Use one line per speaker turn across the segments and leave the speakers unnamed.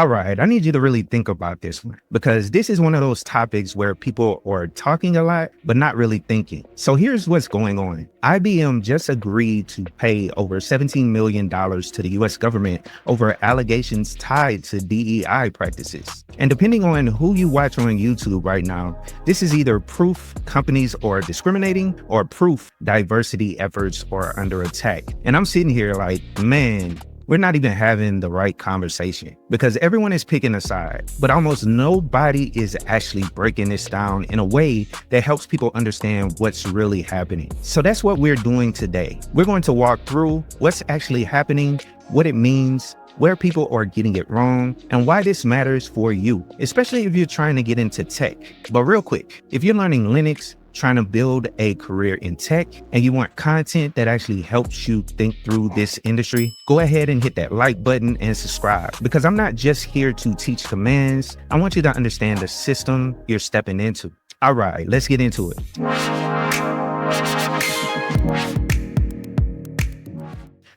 All right, I need you to really think about this one because this is one of those topics where people are talking a lot, but not really thinking. So here's what's going on. IBM just agreed to pay over $17 million to the US government over allegations tied to DEI practices. And depending on who you watch on YouTube right now, this is either proof companies are discriminating or proof diversity efforts are under attack. And I'm sitting here like, man, we're not even having the right conversation because everyone is picking a side, but almost nobody is actually breaking this down in a way that helps people understand what's really happening. So that's what we're doing today. We're going to walk through what's actually happening, what it means, where people are getting it wrong, and why this matters for you, especially if you're trying to get into tech. But real quick, if you're learning Linux, trying to build a career in tech, and you want content that actually helps you think through this industry, go ahead and hit that like button and subscribe because I'm not just here to teach commands. I want you to understand the system you're stepping into. All right, let's get into it.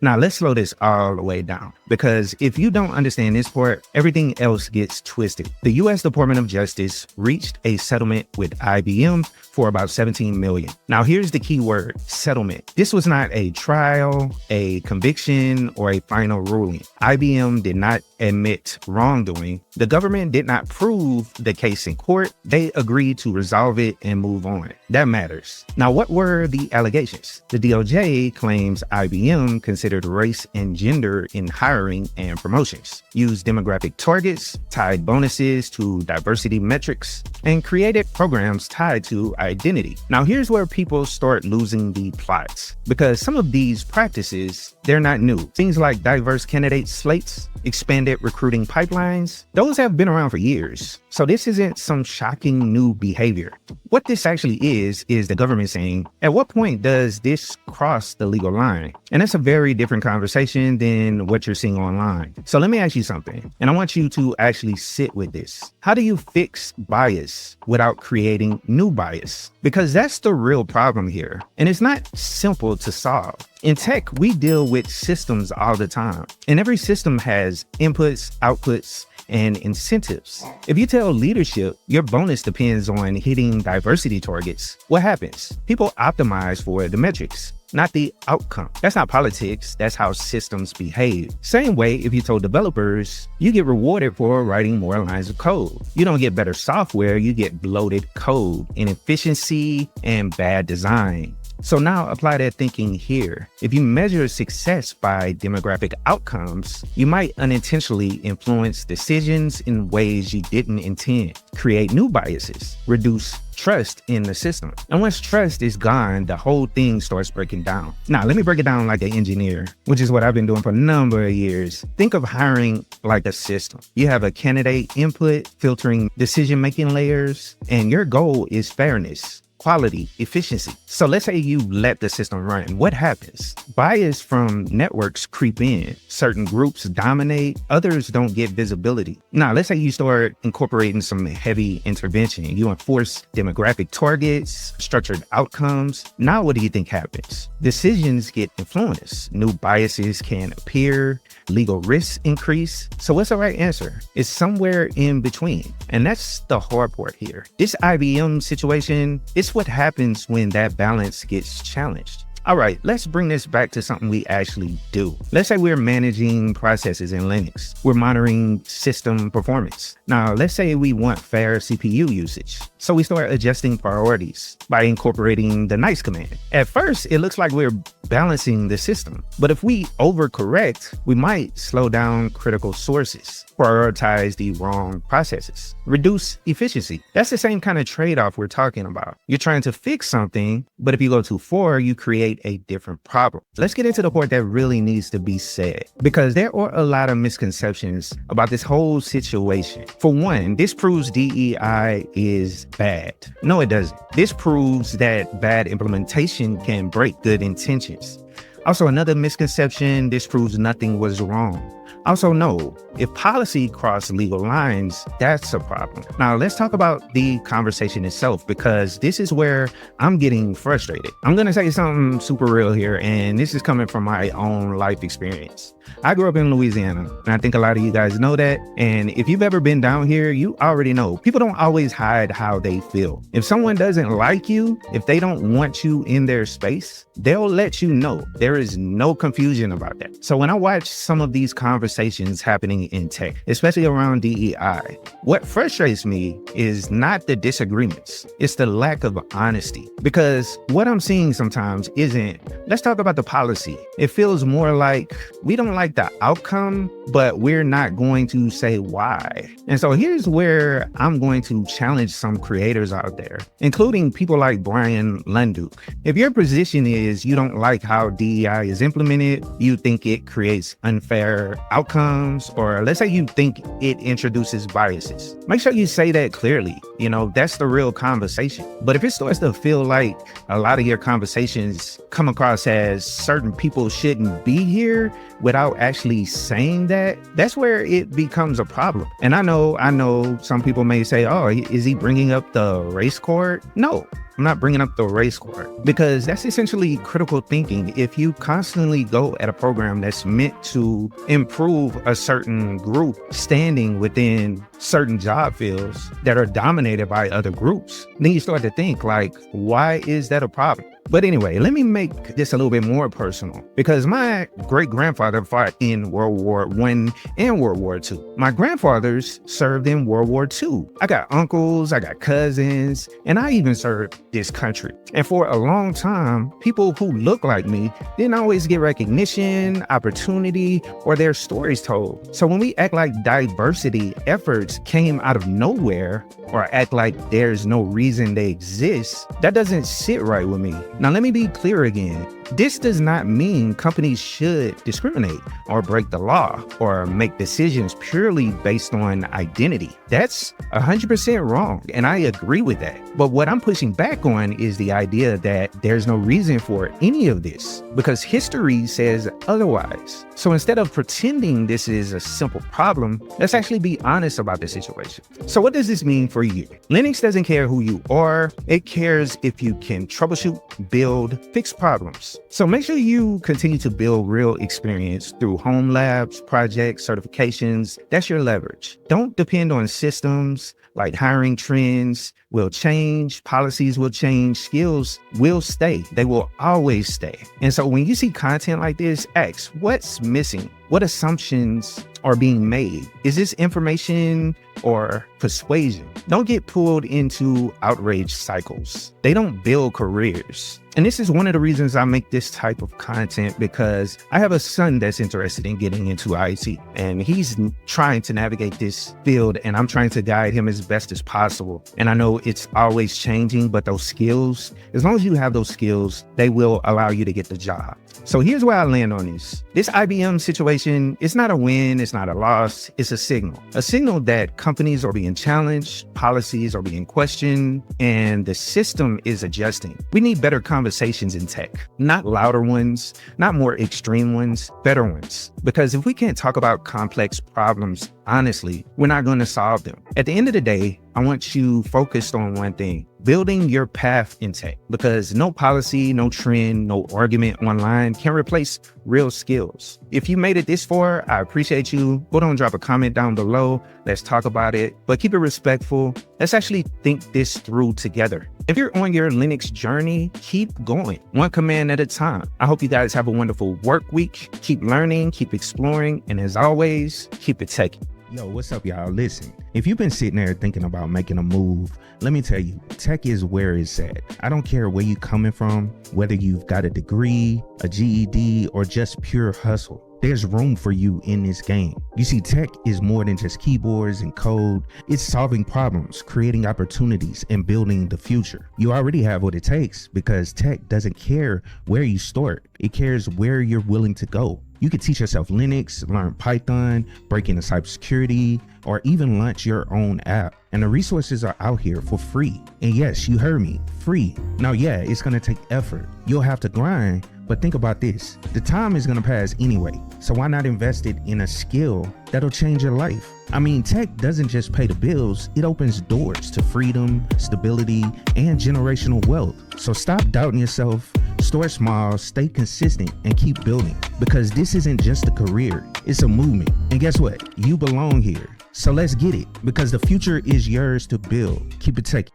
Now, let's slow this all the way down because if you don't understand this part, everything else gets twisted. The U.S. Department of Justice reached a settlement with IBM for about $17 million. Now, here's the key word, settlement. This was not a trial, a conviction, or a final ruling. IBM did not admit wrongdoing. The government did not prove the case in court. They agreed to resolve it and move on. That matters. Now, what were the allegations? The DOJ claims IBM considered race and gender in hiring and promotions, used demographic targets, tied bonuses to diversity metrics, and created programs tied to identity. Now, here's where people start losing the plots because some of these practices, they're not new. Things like diverse candidate slates, expanded recruiting pipelines, those have been around for years. So this isn't some shocking new behavior. What this actually is the government saying, at what point does this cross the legal line? And that's a very different conversation than what you're seeing online. So let me ask you something, and I want you to actually sit with this. How do you fix bias without creating new bias? Because that's the real problem here. And it's not simple to solve. In tech, we deal with systems all the time, and every system has inputs, outputs, and incentives. If you tell leadership your bonus depends on hitting diversity targets, what happens? People optimize for the metrics, not the outcome. That's not politics, that's how systems behave. Same way, if you told developers, you get rewarded for writing more lines of code. You don't get better software, you get bloated code, inefficiency, and bad design. So now apply that thinking here. If you measure success by demographic outcomes, you might unintentionally influence decisions in ways you didn't intend, create new biases, reduce trust in the system. And once trust is gone, the whole thing starts breaking down. Now, let me break it down like an engineer, which is what I've been doing for a number of years. Think of hiring like a system. You have a candidate input, filtering decision-making layers, and your goal is fairness, quality, efficiency. So let's say you let the system run. What happens? Bias from networks creep in. Certain groups dominate, others don't get visibility. Now, let's say you start incorporating some heavy intervention. You enforce demographic targets, structured outcomes. Now, what do you think happens? Decisions get influenced. New biases can appear. Legal risks increase. So what's the right answer? It's somewhere in between. And that's the hard part here. This IBM situation, it's what happens when that balance gets challenged. All right, let's bring this back to something we actually do. Let's say we're managing processes in Linux. We're monitoring system performance. Now, let's say we want fair CPU usage. So we start adjusting priorities by incorporating the nice command. At first, it looks like we're balancing the system. But if we overcorrect, we might slow down critical sources, prioritize the wrong processes, reduce efficiency. That's the same kind of trade-off we're talking about. You're trying to fix something, but if you go too far, you create a different problem. Let's get into the part that really needs to be said, because there are a lot of misconceptions about this whole situation. For one, this proves DEI is bad. No, it doesn't. This proves that bad implementation can break good intentions. Also, another misconception, this proves nothing was wrong. Also know, if policy crosses legal lines, that's a problem. Now, let's talk about the conversation itself, because this is where I'm getting frustrated. I'm going to say something super real here, and this is coming from my own life experience. I grew up in Louisiana, and I think a lot of you guys know that. And if you've ever been down here, you already know people don't always hide how they feel. If someone doesn't like you, if they don't want you in their space, they'll let you know. There is no confusion about that. So when I watch some of these conversations happening in tech, especially around DEI, what frustrates me is not the disagreements, it's the lack of honesty. Because what I'm seeing sometimes isn't, let's talk about the policy. It feels more like we don't like the outcome, but we're not going to say why. And so here's where I'm going to challenge some creators out there, including people like Brian Lunduke. If your position is you don't like how DEI is implemented, you think it creates unfair outcomes, or let's say you think it introduces biases, make sure you say that clearly. You know, that's the real conversation. But if it starts to feel like a lot of your conversations come across as certain people shouldn't be here without actually saying that, that's where it becomes a problem. And I know some people may say, oh, is he bringing up the race card? No, I'm not bringing up the race card, because that's essentially critical thinking. If you constantly go at a program that's meant to improve a certain group standing within certain job fields that are dominated by other groups, then you start to think like, why is that a problem? But anyway, let me make this a little bit more personal, because my great-grandfather fought in World War I and World War II. My grandfathers served in World War II. I got uncles, I got cousins, and I even served this country. And for a long time, people who look like me didn't always get recognition, opportunity, or their stories told. So when we act like diversity efforts came out of nowhere, or act like there's no reason they exist, that doesn't sit right with me. Now, let me be clear again. This does not mean companies should discriminate or break the law or make decisions purely based on identity. That's 100% wrong, and I agree with that. But what I'm pushing back on is the idea that there's no reason for any of this, because history says otherwise. So instead of pretending this is a simple problem, let's actually be honest about the situation. So what does this mean for you? Linux doesn't care who you are. It cares if you can troubleshoot, build, fix problems. So make sure you continue to build real experience through home labs, projects, certifications. That's your leverage. Don't depend on systems. Like hiring trends will change, policies will change, skills will stay. They will always stay. And so when you see content like this, ask, what's missing? What assumptions are being made? Is this information or persuasion? Don't get pulled into outrage cycles. They don't build careers. And this is one of the reasons I make this type of content, because I have a son that's interested in getting into IT, and he's trying to navigate this field, and I'm trying to guide him as best as possible. And I know it's always changing, but those skills, as long as you have those skills, they will allow you to get the job. So here's where I land on this. This IBM situation, it's not a win, it's not a loss, it's a signal that companies are being challenged, policies are being questioned, and the system is adjusting. We need better conversations in tech, not louder ones, not more extreme ones, better ones. Because if we can't talk about complex problems honestly, we're not going to solve them. At the end of the day, I want you focused on one thing: building your path in tech, because no policy, no trend, no argument online can replace real skills. If you made it this far, I appreciate you. Go down, drop a comment down below. Let's talk about it, but keep it respectful. Let's actually think this through together. If you're on your Linux journey, keep going, one command at a time. I hope you guys have a wonderful work week. Keep learning, keep exploring, and as always, keep it techie. Yo, what's up, y'all? Listen, if you've been sitting there thinking about making a move, let me tell you, tech is where it's at. I don't care where you're coming from, whether you've got a degree, a GED, or just pure hustle. There's room for you in this game. You see, tech is more than just keyboards and code. It's solving problems, creating opportunities, and building the future. You already have what it takes, because tech doesn't care where you start. It cares where you're willing to go. You could teach yourself Linux, learn Python, break into cybersecurity, or even launch your own app. And the resources are out here for free. And yes, you heard me, free. Now, yeah, it's gonna take effort. You'll have to grind, but think about this. The time is gonna pass anyway. So why not invest it in a skill that'll change your life? I mean, tech doesn't just pay the bills, it opens doors to freedom, stability, and generational wealth. So stop doubting yourself, start small, stay consistent, and keep building. Because this isn't just a career, it's a movement. And guess what? You belong here. So let's get it, because the future is yours to build. Keep it techie.